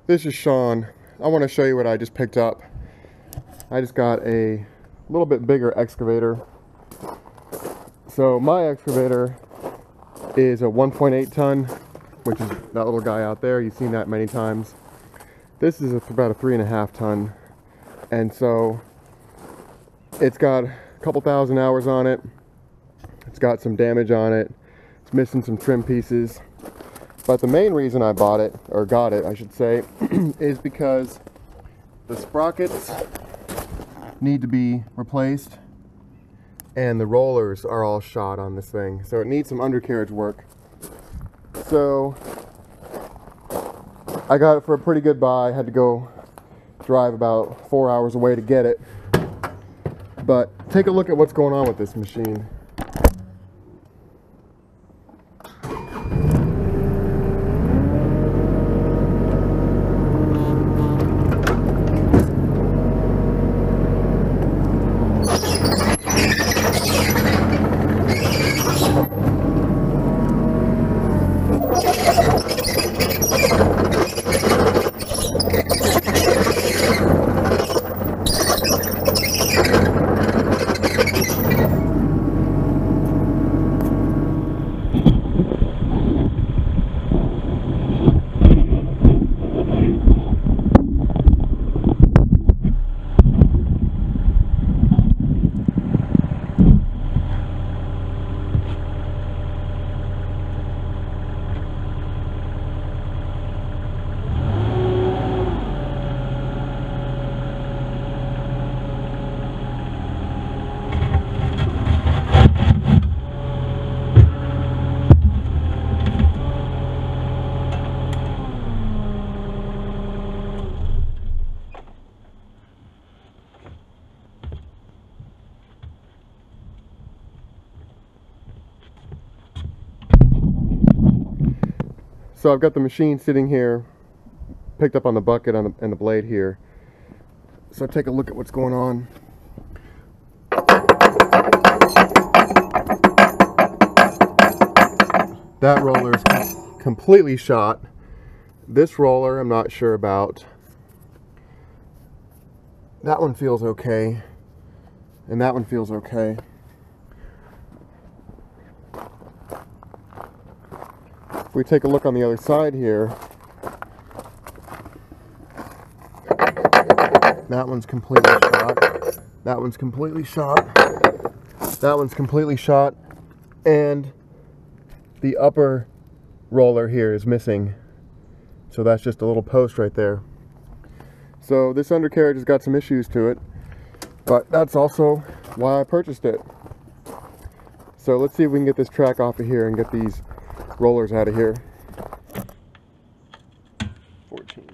This is Sean. I want to show you what I just picked up. I just got a little bit bigger excavator. So my excavator is a 1.8 ton, which is that little guy out there. You've seen that many times. This is about a 3.5 ton. And so it's got a couple thousand hours on it. It's got some damage on it. It's missing some trim pieces. But the main reason I bought it, or got it, I should say, is because the sprockets need to be replaced and the rollers are all shot on this thing. So it needs some undercarriage work. So I got it for a pretty good buy. I had to go drive about 4 hours away to get it. But take a look at what's going on with this machine. So I've got the machine sitting here, picked up on the bucket and the blade here. So take a look at what's going on. That roller is completely shot. This roller I'm not sure about. That one feels okay. And that one feels okay. If we take a look on the other side here, that one's completely shot. That one's completely shot. That one's completely shot. And the upper roller here is missing. So that's just a little post right there. So this undercarriage has got some issues to it, but that's also why I purchased it. So let's see if we can get this track off of here and get these rollers out of here. 14.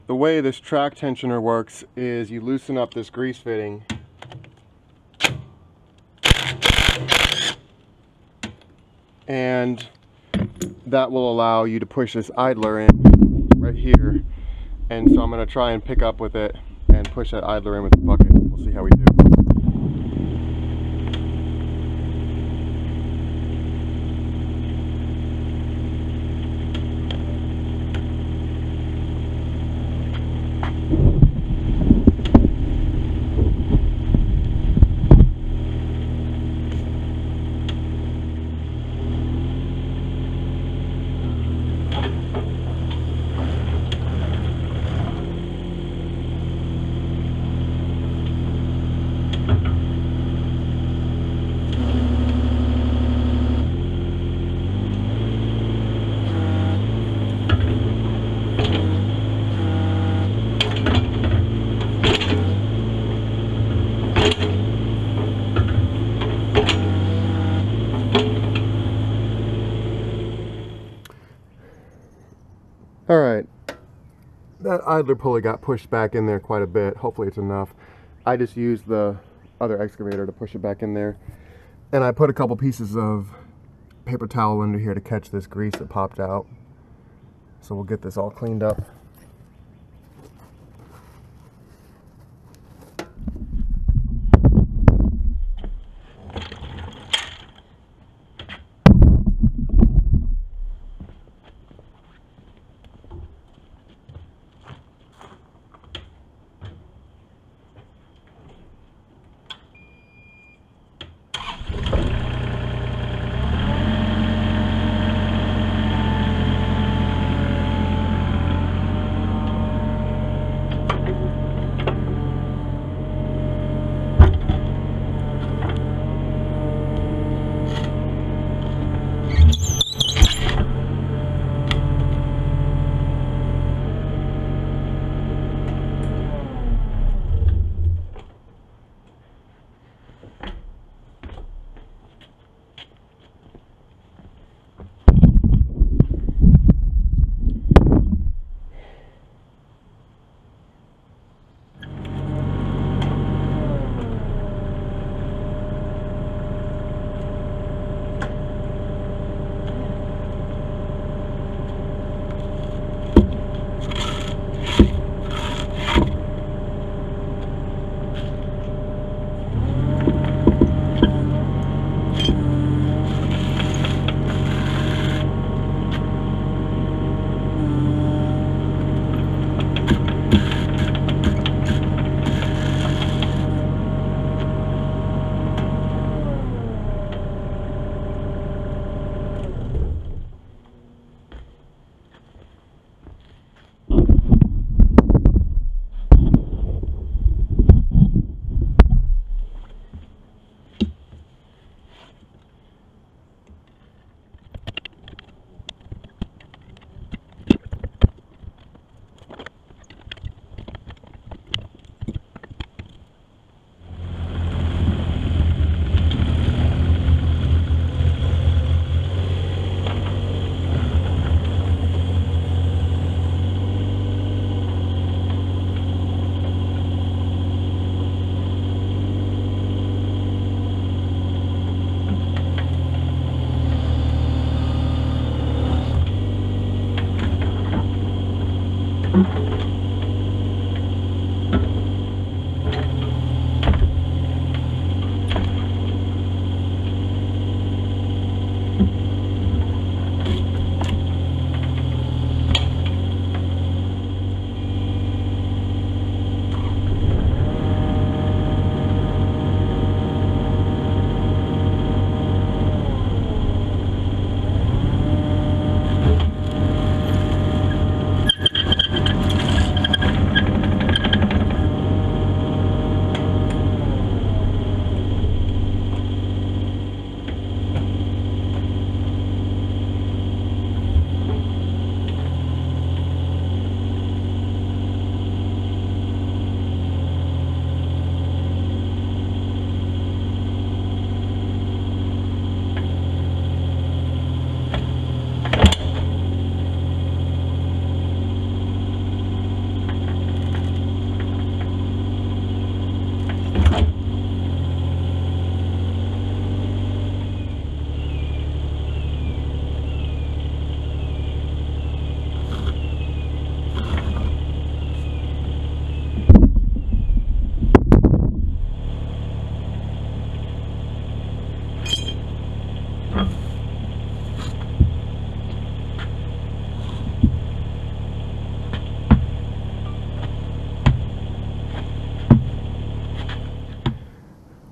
The way this track tensioner works is you loosen up this grease fitting and that will allow you to push this idler in right here. And so I'm going to try and pick up with it and push that idler in with the bucket. We'll see how we do. Alright, that idler pulley got pushed back in there quite a bit. Hopefully it's enough. I just used the other excavator to push it back in there. And I put a couple pieces of paper towel under here to catch this grease that popped out. So we'll get this all cleaned up.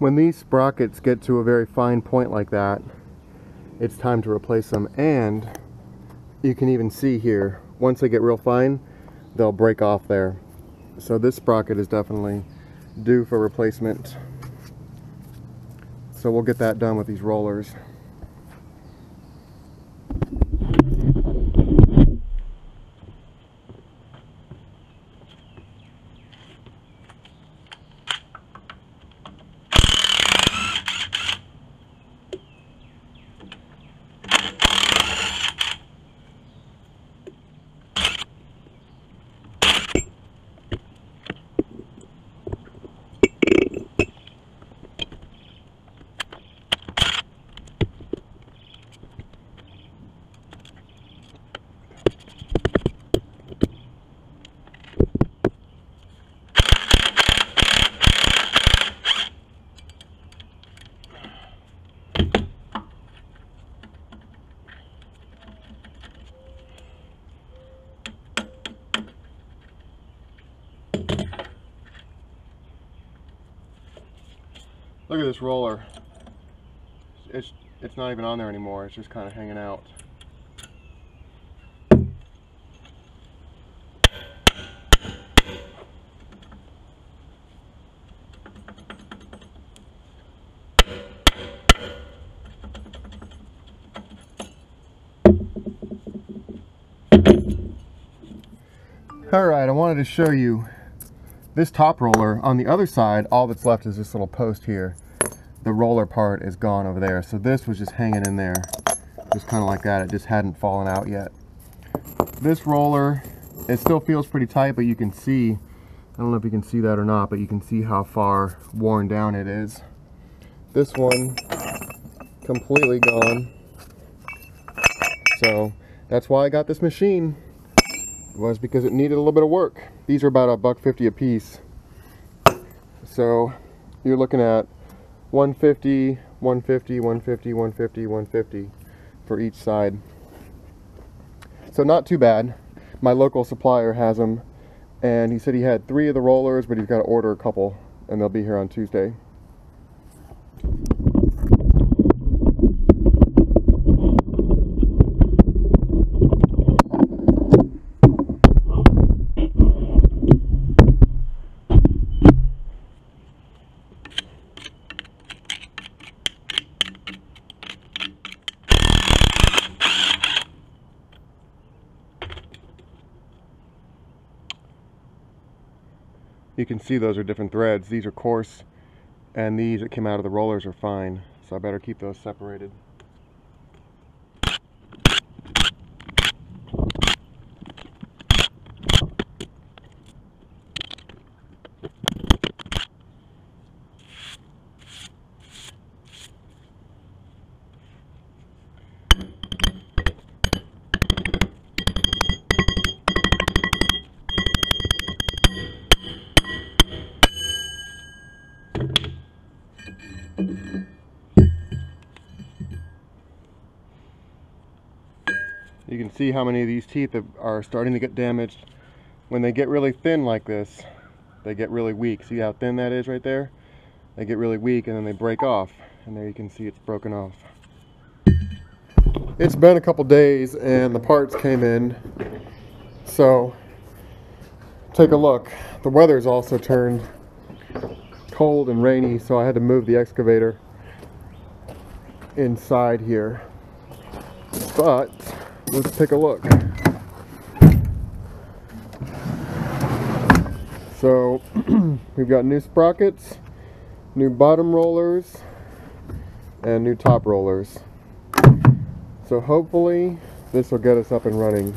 when these sprockets get to a very fine point like that, it's time to replace them. And you can even see here, once they get real fine, they'll break off there. So this sprocket is definitely due for replacement. So we'll get that done with these rollers. Look at this roller. It's not even on there anymore. It's just kind of hanging out. Alright, I wanted to show you this top roller. On the other side, all that's left is this little post here. The roller part is gone over there. So this was just hanging in there, just kind of like that. It just hadn't fallen out yet. This roller, it still feels pretty tight, but you can see, I don't know if you can see that or not, but you can see how far worn down it is. This one, completely gone. So that's why I got this machine. Was because it needed a little bit of work. These are about $1.50 a piece. So you're looking at 150, 150, 150, 150, 150 for each side. So not too bad. My local supplier has them, and he said he had 3 of the rollers, but he's got to order a couple, and they'll be here on Tuesday. You can see those are different threads. These are coarse, and these that came out of the rollers are fine. So I better keep those separated. You can see how many of these teeth are starting to get damaged. When they get really thin like this, they get really weak. See how thin that is right there? They get really weak and then they break off. And there you can see it's broken off. It's been a couple days and the parts came in. So take a look. The weather's also turned cold and rainy, so I had to move the excavator inside here. But let's take a look. So we've got new sprockets, new bottom rollers, and new top rollers. So hopefully this will get us up and running.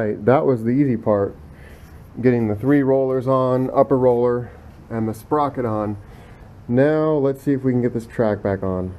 right, that was the easy part. Getting the 3 rollers on, upper roller, and the sprocket on. Now let's see if we can get this track back on.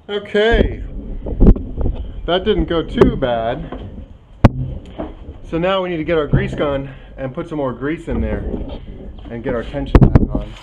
Okay, that didn't go too bad. So now we need to get our grease gun and put some more grease in there and get our tension back on.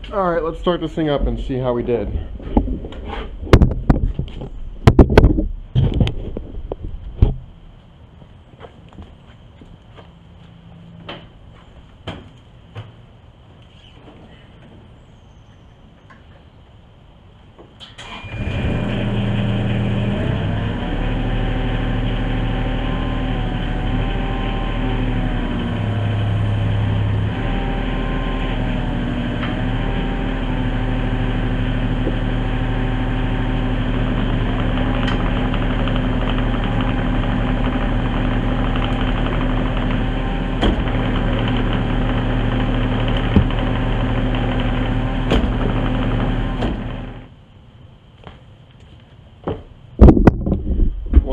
Alright, let's start this thing up and see how we did.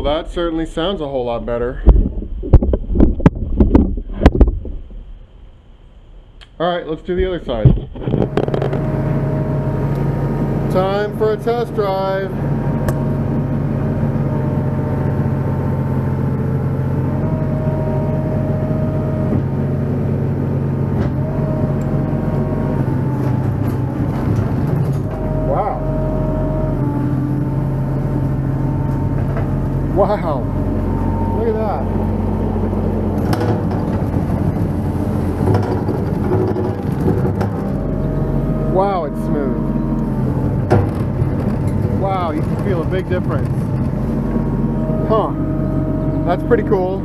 That certainly sounds a whole lot better. Alright, let's do the other side. Time for a test drive. Wow, look at that. Wow, it's smooth. Wow, you can feel a big difference. Huh, that's pretty cool.